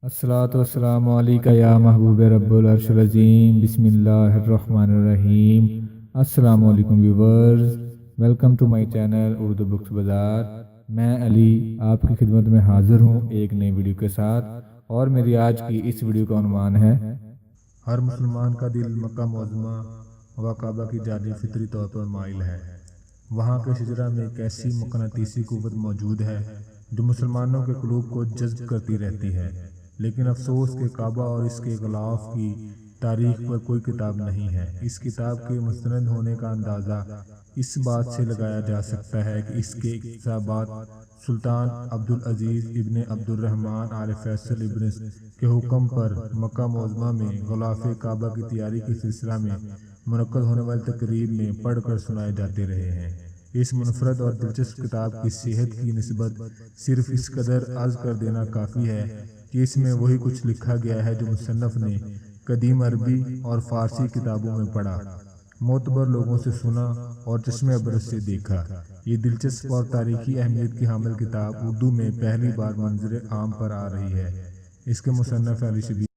الصلاۃ والسلام علیکہ یا محبوب رب العرش العظیم، بسم اللہ الرحمن الرحیم۔ السلام علیکم viewers, welcome to my channel Urdu books Bazaar. میں علی آپ کی خدمت میں حاضر ہوں ایک نئی ویڈیو کے ساتھ، اور میری آج کی اس ویڈیو کا عنوان ہے ہر مسلمان کا دل مکہ معظمہ و کعبہ کی جانب فطری طور پر مائل ہے۔ وہاں کے شجرہ میں ایک ایسی مقناطیسی قوت موجود ہے جو مسلمانوں کے قلوب کو جذب کرتی رہتی ہے، لیکن افسوس کہ کعبہ اور اس کے غلاف کی تاریخ پر کوئی کتاب نہیں ہے۔ اس کتاب کے مستند ہونے کا اندازہ اس بات سے لگایا جا سکتا ہے کہ اس کے اقتباسات سلطان عبدالعزیز ابن عبد الرحمن آل فیصل ابن کے حکم پر مکہ معظمہ میں غلاف کعبہ کی تیاری کے سلسلہ میں منعقد ہونے والی تقریب میں پڑھ کر سنائے جاتے رہے ہیں۔ اس منفرد اور دلچسپ کتاب کی صحت کی نسبت صرف اس قدر عرض کر دینا کافی ہے کہ اس میں وہی کچھ لکھا گیا ہے جو مصنف نے قدیم عربی اور فارسی کتابوں میں پڑھا، معتبر لوگوں سے سنا اور چشم عبرت سے دیکھا۔ یہ دلچسپ اور تاریخی اہمیت کی حامل کتاب اردو میں پہلی بار منظر عام پر آ رہی ہے۔ اس کے مصنف علی شبیر